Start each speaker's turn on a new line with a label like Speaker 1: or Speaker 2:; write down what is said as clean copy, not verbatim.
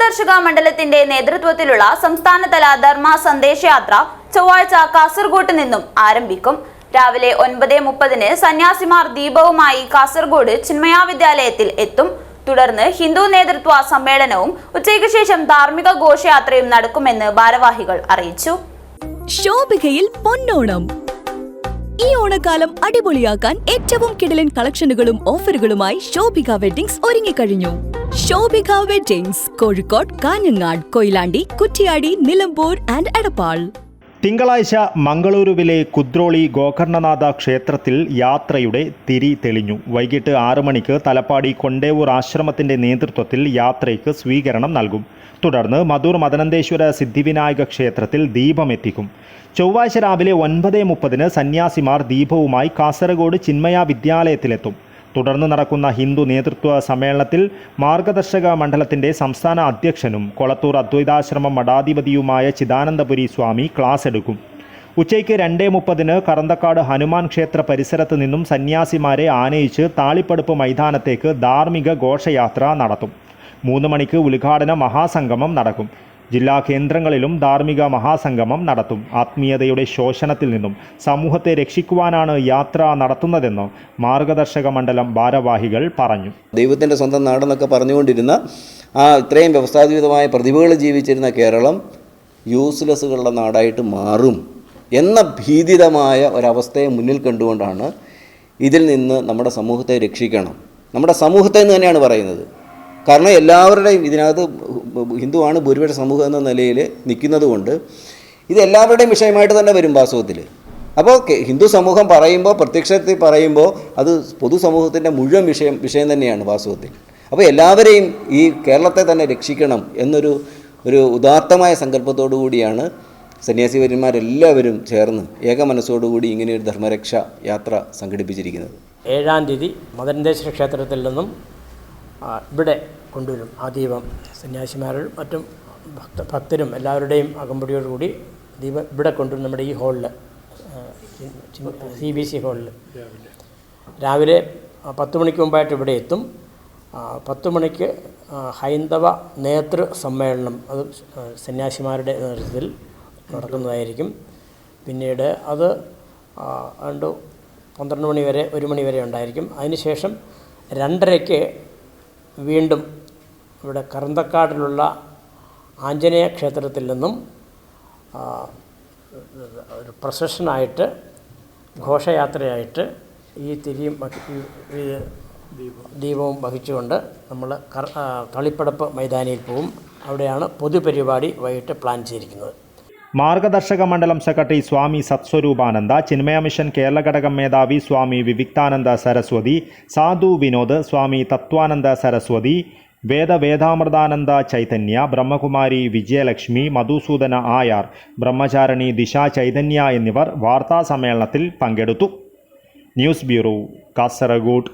Speaker 1: മാർഗദർശക മണ്ഡലത്തിന്റെ നേതൃത്വത്തിലുള്ള സംസ്ഥാനതല ധർമ്മ സന്ദേശയാത്ര ചൊവ്വാഴ്ച കാസർഗോഡ് നിന്നും ആരംഭിക്കും. രാവിലെ 9:30 സന്യാസിമാർ ദീപവുമായി കാസർഗോഡ് ചിന്മയ വിദ്യാലയത്തിൽ എത്തും. തുടർന്ന് ഹിന്ദു നേതൃത്വ സമ്മേളനവും ഉച്ചയ്ക്ക് ശേഷം ധാർമ്മിക ഘോഷയാത്രയും നടക്കുമെന്ന് ഭാരവാഹികൾ അറിയിച്ചു.
Speaker 2: ശോഭികയിൽ പൊന്നോണം. ഈ ഓണക്കാലം അടിപൊളിയാക്കാൻ ഏറ്റവും കിടിലൻ കളക്ഷനുകളും ഓഫറുകളുമായി ശോഭിക വെഡ്ഡിംഗ്സ് ഒരുങ്ങിക്കഴിഞ്ഞു. Shobhika weddings Kozhikode, Kanhangad, Koyilandy, Kuttiadi, Nilambur and Edappal.
Speaker 3: തിങ്കളാഴ്ച മംഗളൂരുവിലെ കുദ്രോളി ഗോകർണനാഥ ക്ഷേത്രത്തിൽ യാത്രയുടെ തിരി തെളിഞ്ഞു. വൈകിട്ട് 6 മണിക്ക് തലപ്പാടി കൊണ്ടേവൂർ ആശ്രമത്തിന്റെ നേതൃത്വത്തിൽ യാത്രയ്ക്ക് സ്വീകരണം നൽകും. തുടർന്ന് മധൂർ മദനന്തേശ്വര സിദ്ധിവിനായക ക്ഷേത്രത്തിൽ ദീപമെത്തിക്കും. ചൊവ്വാഴ്ച രാവിലെ 9:30 സന്യാസിമാർ ദീപവുമായി കാസർഗോഡ് ചിന്മയ വിദ്യാലയത്തിലെത്തും. തുടർന്ന് നടക്കുന്ന ഹിന്ദു നേതൃത്വ സമ്മേളനത്തിൽ മാർഗദർശക മണ്ഡലത്തിന്റെ സംസ്ഥാന അധ്യക്ഷനും കൊളത്തൂർ അദ്വൈതാശ്രമം മഠാധിപതിയുമായ ചിദാനന്ദപുരി സ്വാമി ക്ലാസ് എടുക്കും. ഉച്ചയ്ക്ക് 2:30 കറന്തക്കാട് ഹനുമാൻ ക്ഷേത്ര പരിസരത്ത് നിന്നും സന്യാസിമാരെ ആനയിച്ച് താളിപ്പടുപ്പ് മൈതാനത്തേക്ക് ധാർമ്മിക ഘോഷയാത്ര നടത്തും. 3 മണിക്ക് ഉദ്ഘാടന മഹാസംഗമം നടക്കും. ജില്ലാ കേന്ദ്രങ്ങളിലും ധാർമ്മിക മഹാസംഗമം നടത്തും. ആത്മീയതയുടെ ശോഷണത്തിൽ നിന്നും സമൂഹത്തെ രക്ഷിക്കുവാനാണ് യാത്ര നടത്തുന്നതെന്ന് മാർഗദർശക മണ്ഡലം ഭാരവാഹികൾ പറഞ്ഞു.
Speaker 4: ദൈവത്തിൻ്റെ സ്വന്തം നാടെന്നൊക്കെ പറഞ്ഞുകൊണ്ടിരുന്ന ഇത്രയും വ്യവസ്ഥാപിതമായ പ്രതിഭകൾ ജീവിച്ചിരുന്ന കേരളം യൂസ്ലെസ്സുകളുടെ നാടായിട്ട് മാറും എന്ന ഭീതിതമായ ഒരവസ്ഥയെ മുന്നിൽ കണ്ടുകൊണ്ടാണ് ഇതിൽ നിന്ന് നമ്മുടെ സമൂഹത്തെ രക്ഷിക്കണം. നമ്മുടെ സമൂഹത്തെ എന്ന് തന്നെയാണ് പറയുന്നത്. കാരണം എല്ലാവരുടെയും ഇതിനകത്ത് ഹിന്ദുവാണ് ഭൂരിപക്ഷ സമൂഹം എന്ന നിലയിൽ നിൽക്കുന്നത് കൊണ്ട് ഇത് എല്ലാവരുടെയും വിഷയമായിട്ട് തന്നെ വരും വാസ്തവത്തിൽ. അപ്പോൾ ഹിന്ദു സമൂഹം പറയുമ്പോൾ, പ്രത്യക്ഷത്തിൽ പറയുമ്പോൾ അത് പൊതുസമൂഹത്തിൻ്റെ മുഴുവൻ വിഷയം തന്നെയാണ് വാസ്തവത്തിൽ. അപ്പോൾ എല്ലാവരെയും ഈ കേരളത്തെ തന്നെ രക്ഷിക്കണം എന്നൊരു ഉദാത്തമായ സങ്കല്പത്തോടു കൂടിയാണ് സന്യാസിവര്യന്മാരെല്ലാവരും ചേർന്ന് ഏക മനസ്സോടുകൂടി ഇങ്ങനെയൊരു ധർമ്മരക്ഷ യാത്ര സംഘടിപ്പിച്ചിരിക്കുന്നത്.
Speaker 5: 7-ാം തീയതി മദനന്തേശ്വര ക്ഷേത്രത്തിൽ നിന്നും ഇവിടെ കൊണ്ടുവരും. ആ ദീപം സന്യാസിമാരും മറ്റും ഭക്തരും എല്ലാവരുടെയും അകമ്പടിയോടുകൂടി ദീപം ഇവിടെ കൊണ്ടുവരും. നമ്മുടെ ഈ ഹാളിൽ, CBC ഹാളിൽ രാവിലെ 10 മണിക്ക് മുമ്പായിട്ട് ഇവിടെ എത്തും. 10 മണിക്ക് ഹൈന്ദവ നേതൃ സമ്മേളനം, അത് സന്യാസിമാരുടെ നേതൃത്വത്തിൽ നടക്കുന്നതായിരിക്കും. പിന്നീട് അത് 12 മണി വരെ 1 മണി വരെ ഉണ്ടായിരിക്കും. അതിനുശേഷം 2:30 വീണ്ടും ഇവിടെ കറന്തക്കാടിലുള്ള ആഞ്ജനേയ ക്ഷേത്രത്തിൽ നിന്നും ഒരു പ്രൊസഷനായിട്ട്, ഘോഷയാത്രയായിട്ട് ഈ തിരിയും ദീപവും വഹിച്ചുകൊണ്ട് നമ്മൾ തളിപ്പടപ്പ് മൈതാനിയിൽ പോവും. അവിടെയാണ് പൊതുപരിപാടി വൈകിട്ട് പ്ലാൻ ചെയ്തിരിക്കുന്നത്.
Speaker 3: മാർഗദർശക മണ്ഡലം സെക്രട്ടറി സ്വാമി സത്സ്വരൂപാനന്ദ, ചിന്മയ മിഷൻ കേരള ഘടകം മേധാവി സ്വാമി വിവിക്താനന്ദ സരസ്വതി, സാധു വിനോദ്, സ്വാമി തത്വാനന്ദ സരസ്വതി, വേദാമൃതാനന്ദ ചൈതന്യ, ബ്രഹ്മകുമാരി വിജയലക്ഷ്മി, മധുസൂദന ആയാർ, ബ്രഹ്മചാരിണി ദിശ ചൈതന്യ എന്നിവർ വാർത്താ സമ്മേളനത്തിൽ പങ്കെടുത്തു. News bureau, Kasaragod.